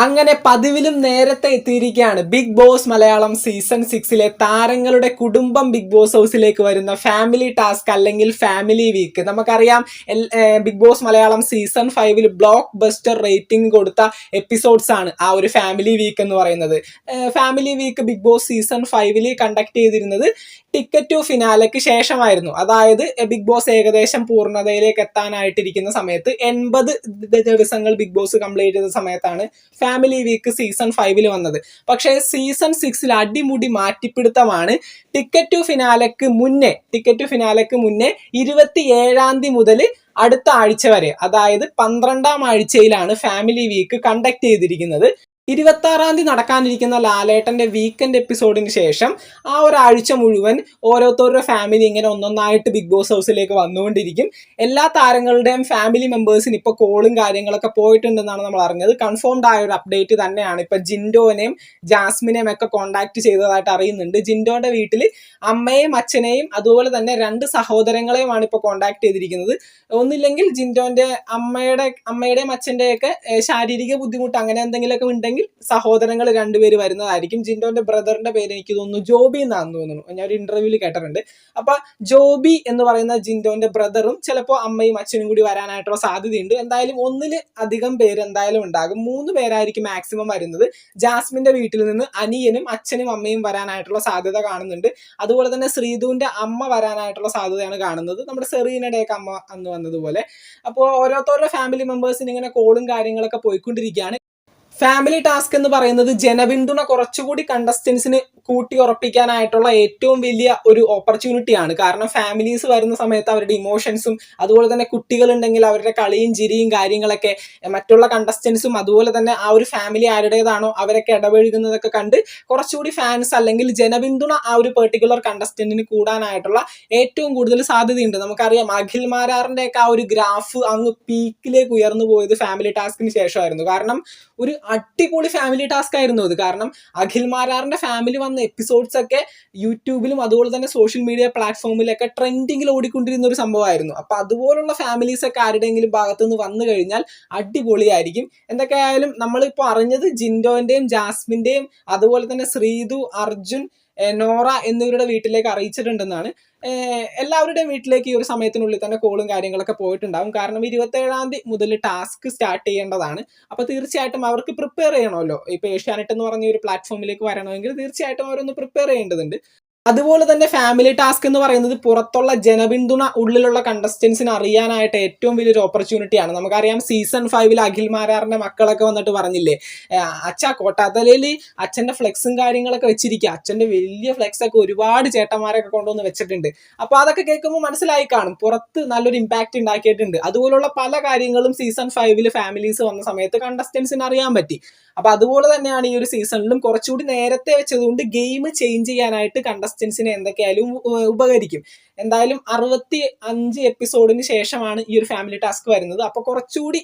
അങ്ങനെ പതിവിലും നേരത്തെ എത്തിയിരിക്കുകയാണ് ബിഗ് ബോസ് മലയാളം സീസൺ 6 താരങ്ങളുടെ കുടുംബം ബിഗ് ബോസ് ഹൗസിലേക്ക് വരുന്ന ഫാമിലി ടാസ്ക് അല്ലെങ്കിൽ ഫാമിലി വീക്ക്. നമുക്കറിയാം Big Boss Malayalam season 5 blockbuster rating കൊടുത്ത എപ്പിസോഡ്സ് ആണ് ആ ഒരു ഫാമിലി വീക്ക് എന്ന് പറയുന്നത്. Family week Big Boss season 5 conduct ചെയ്തിരുന്നത് ടിക്കറ്റ് ടു ഫിനാലയ്ക്ക് ശേഷമായിരുന്നു. അതായത് ബിഗ് ബോസ് ഏകദേശം പൂർണ്ണതയിലേക്ക് എത്താനായിട്ടിരിക്കുന്ന സമയത്ത് 80 ദിവസങ്ങൾ ബിഗ് ബോസ് കംപ്ലീറ്റ് ചെയ്ത സമയത്താണ് ഫാമിലി വീക്ക് സീസൺ 5 വന്നത്. പക്ഷേ സീസൺ 6 അടിമുടി മാറ്റിപ്പിടുത്തമാണ്. ടിക്കറ്റ് ടു ഫിനാലയ്ക്ക് മുന്നേ 27 മുതൽ അടുത്ത ആഴ്ച വരെ, അതായത് 12ാം ആഴ്ചയിലാണ് ഫാമിലി വീക്ക് കണ്ടക്ട് ചെയ്തിരിക്കുന്നത്. 26 നടക്കാനിരിക്കുന്ന ലാലേട്ടന്റെ വീക്കെൻഡ് എപ്പിസോഡിന് ശേഷം ആ ഒരാഴ്ച മുഴുവൻ ഓരോരുത്തരുടെ ഫാമിലി ഇങ്ങനെ ഒന്നൊന്നായിട്ട് ബിഗ് ബോസ് ഹൗസിലേക്ക് വന്നുകൊണ്ടിരിക്കും. എല്ലാ താരങ്ങളുടെയും ഫാമിലി മെമ്പേഴ്സിന് ഇപ്പോൾ കോളും കാര്യങ്ങളൊക്കെ പോയിട്ടുണ്ടെന്നാണ് നമ്മൾ അറിഞ്ഞത്. കൺഫേംഡ് ആയ ഒരു അപ്ഡേറ്റ് തന്നെയാണ്. ഇപ്പൊ ജിൻഡോനെയും ജാസ്മിനെയും ഒക്കെ കോണ്ടാക്ട് ചെയ്തതായിട്ട് അറിയുന്നുണ്ട്. ജിൻഡോന്റെ വീട്ടിൽ അമ്മയെയും അച്ഛനെയും അതുപോലെ തന്നെ 2 സഹോദരങ്ങളെയുമാണ് ഇപ്പോൾ കോണ്ടാക്ട് ചെയ്തിരിക്കുന്നത്. ഒന്നില്ലെങ്കിൽ ജിൻഡോന്റെ അമ്മയുടെയും അച്ഛന്റെയൊക്കെ ശാരീരിക ബുദ്ധിമുട്ട് അങ്ങനെ എന്തെങ്കിലുമൊക്കെ ഉണ്ടെങ്കിൽ സഹോദരങ്ങൾ 2 പേര് വരുന്നതായിരിക്കും. ജിൻഡോന്റെ ബ്രദറിന്റെ പേര് എനിക്ക് തോന്നുന്നു ജോബി എന്നാണെന്ന് തോന്നുന്നു, ഞാൻ ഒരു ഇന്റർവ്യൂവിൽ കേട്ടിട്ടുണ്ട്. അപ്പൊ ജോബി എന്ന് പറയുന്ന ജിൻഡോന്റെ ബ്രദറും ചിലപ്പോൾ അമ്മയും അച്ഛനും കൂടി വരാനായിട്ടുള്ള സാധ്യതയുണ്ട്. എന്തായാലും 1 അധികം പേര് എന്തായാലും ഉണ്ടാകും. 3 പേരായിരിക്കും മാക്സിമം വരുന്നത്. ജാസ്മിന്റെ വീട്ടിൽ നിന്ന് അനിയനും അച്ഛനും അമ്മയും വരാനായിട്ടുള്ള സാധ്യത കാണുന്നുണ്ട്. അതുപോലെ തന്നെ ശ്രീധുവിന്റെ അമ്മ വരാനായിട്ടുള്ള സാധ്യതയാണ് കാണുന്നത്, നമ്മുടെ സെറീനയുടെയൊക്കെ അമ്മ അന്ന് വന്നതുപോലെ. അപ്പോൾ ഓരോരുത്തരുടെ ഫാമിലി മെമ്പേഴ്സിന് ഇങ്ങനെ കോളും കാര്യങ്ങളൊക്കെ പോയിക്കൊണ്ടിരിക്കുകയാണ്. ഫാമിലി ടാസ്ക് എന്ന് പറയുന്നത് ജനപിന്തുണ കുറച്ചുകൂടി കണ്ടസ്റ്റൻസിന് കൂട്ടി ഉറപ്പിക്കാനായിട്ടുള്ള ഏറ്റവും വലിയ ഒരു ഓപ്പർച്യൂണിറ്റിയാണ്. കാരണം ഫാമിലീസ് വരുന്ന സമയത്ത് അവരുടെ ഇമോഷൻസും അതുപോലെ തന്നെ കുട്ടികളുണ്ടെങ്കിൽ അവരുടെ കളിയും ചിരിയും കാര്യങ്ങളൊക്കെ മറ്റുള്ള കണ്ടസ്റ്റൻസും അതുപോലെ തന്നെ ആ ഒരു ഫാമിലി ആരുടേതാണോ അവരൊക്കെ ഇടപഴകുന്നതൊക്കെ കണ്ട് കുറച്ചുകൂടി ഫാൻസ് അല്ലെങ്കിൽ ജനപിന്തുണ ആ ഒരു പെർട്ടിക്കുലർ കണ്ടസ്റ്റന്റിന് കൂടാനായിട്ടുള്ള ഏറ്റവും കൂടുതൽ സാധ്യതയുണ്ട്. നമുക്കറിയാം അഖിൽ മാരാറിന്റെ ഒക്കെ ആ ഒരു ഗ്രാഫ് അങ്ങ് പീക്കിലേക്ക് ഉയർന്നു പോയത് ഫാമിലി ടാസ്കിന് ശേഷമായിരുന്നു. കാരണം ഒരു അടിപൊളി ഫാമിലി ടാസ്ക് ആയിരുന്നു അത്. കാരണം അഖിൽ മാരാറിന്റെ ഫാമിലി വന്ന എപ്പിസോഡ്സ് ഒക്കെ യൂട്യൂബിലും അതുപോലെ തന്നെ സോഷ്യൽ മീഡിയ പ്ലാറ്റ്ഫോമിലൊക്കെ ട്രെൻഡിങ്ങിൽ ഓടിക്കൊണ്ടിരുന്ന ഒരു സംഭവമായിരുന്നു. അപ്പൊ അതുപോലുള്ള ഫാമിലീസ് ഒക്കെ ആരുടെയെങ്കിലും ഭാഗത്തുനിന്ന് വന്നു കഴിഞ്ഞാൽ അടിപൊളിയായിരിക്കും. എന്തൊക്കെയായാലും നമ്മളിപ്പോൾ അറിഞ്ഞത് ജിൻഡോന്റെയും ജാസ്മിന്റെയും അതുപോലെ തന്നെ ശ്രീധു, അർജുൻ, നോറ എന്നിവരുടെ വീട്ടിലേക്ക് അറിയിച്ചിട്ടുണ്ടെന്നാണ്. എല്ലാവരുടെയും വീട്ടിലേക്ക് ഈ ഒരു സമയത്തിനുള്ളിൽ തന്നെ കോളും കാര്യങ്ങളൊക്കെ പോയിട്ടുണ്ടാകും. കാരണം 27 മുതൽ ടാസ്ക് സ്റ്റാർട്ട് ചെയ്യേണ്ടതാണ്. അപ്പൊ തീർച്ചയായിട്ടും അവർക്ക് പ്രിപ്പയർ ചെയ്യണമല്ലോ. ഇപ്പൊ ഏഷ്യാനെറ്റ് എന്ന് പറഞ്ഞ ഒരു പ്ലാറ്റ്ഫോമിലേക്ക് വരണമെങ്കിൽ തീർച്ചയായിട്ടും അവരൊന്ന് പ്രിപ്പയർ ചെയ്യേണ്ടതുണ്ട്. അതുപോലെ തന്നെ ഫാമിലി ടാസ്ക് എന്ന് പറയുന്നത് പുറത്തുള്ള ജനപിന്തുണ ഉള്ളിലുള്ള കണ്ടസ്റ്റൻസിന് അറിയാനായിട്ട് ഏറ്റവും വലിയൊരു ഓപ്പർച്യൂണിറ്റിയാണ്. നമുക്കറിയാം സീസൺ 5 അഖിൽ മാരാറിന്റെ മക്കളൊക്കെ വന്നിട്ട് പറഞ്ഞില്ലേ, അച്ഛാ കോട്ടാത്തലയിൽ അച്ഛന്റെ ഫ്ലെക്സും കാര്യങ്ങളൊക്കെ വെച്ചിരിക്കുക, അച്ഛന്റെ വലിയ ഫ്ലെക്സ് ഒക്കെ ഒരുപാട് ചേട്ടന്മാരൊക്കെ കൊണ്ടുവന്ന് വെച്ചിട്ടുണ്ട്. അപ്പൊ അതൊക്കെ കേൾക്കുമ്പോൾ മനസ്സിലായി കാണും പുറത്ത് നല്ലൊരു ഇമ്പാക്ട് ഉണ്ടാക്കിയിട്ടുണ്ട്. അതുപോലുള്ള പല കാര്യങ്ങളും സീസൺ 5 ഫാമിലീസ് വന്ന സമയത്ത് കണ്ടസ്റ്റൻസിന് അറിയാൻ പറ്റി. അപ്പൊ അതുപോലെ തന്നെയാണ് ഈ ഒരു സീസണിലും കുറച്ചുകൂടി നേരത്തെ വെച്ചതുകൊണ്ട് ഗെയിം ചേഞ്ച് ചെയ്യാനായിട്ട് കണ്ടസ്റ്റൻസിന് എന്തൊക്കെയായാലും ഉപകരിക്കും. എന്തായാലും 65 എപ്പിസോഡിന് ശേഷമാണ് ഈ ഒരു ഫാമിലി ടാസ്ക് വരുന്നത്. അപ്പൊ കുറച്ചുകൂടി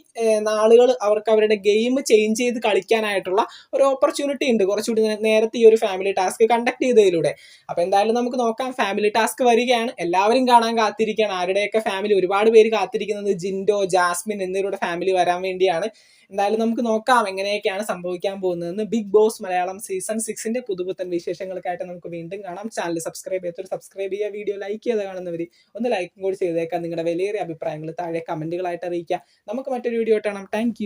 നാളുകൾ അവർക്ക് അവരുടെ ഗെയിം ചേഞ്ച് ചെയ്ത് കളിക്കാനായിട്ടുള്ള ഒരു ഓപ്പർച്യൂണിറ്റി ഉണ്ട് കുറച്ചുകൂടി നേരത്തെ ഈ ഒരു ഫാമിലി ടാസ്ക് കണ്ടക്ട് ചെയ്തതിലൂടെ. അപ്പൊ എന്തായാലും നമുക്ക് നോക്കാം. ഫാമിലി ടാസ്ക് വരികയാണ്, എല്ലാവരും കാണാൻ കാത്തിരിക്കുകയാണ്. ആരുടെയൊക്കെ ഫാമിലി, ഒരുപാട് പേര് കാത്തിരിക്കുന്നത് ജിൻഡോ, ജാസ്മിൻ എന്നിവരുടെ ഫാമിലി വരാൻ വേണ്ടിയാണ്. എന്തായാലും നമുക്ക് നോക്കാം എങ്ങനെയൊക്കെയാണ് സംഭവിക്കാൻ പോകുന്നതെന്ന്. ബിഗ് ബോസ് മലയാളം സീസൺ 6 പുതുപുത്തൻ വിശേഷങ്ങൾക്കായിട്ട് നമുക്ക് വീണ്ടും കാണാം. ചാനൽ സബ്സ്ക്രൈബ് ചെയ്യാത്തവർ സബ്സ്ക്രൈബ് ചെയ്യുക, വീഡിയോ ലൈക്ക് ചെയ്ത് കാണുന്നവർ ഒന്ന് ലൈക്കും കൂടി ചെയ്തേക്കാം. നിങ്ങളുടെ വിലയേറിയ അഭിപ്രായങ്ങൾ താഴെ കമന്റുകളായിട്ട് അറിയിക്കുക. നമുക്ക് മറ്റൊരു വീഡിയോ കാണാം. താങ്ക്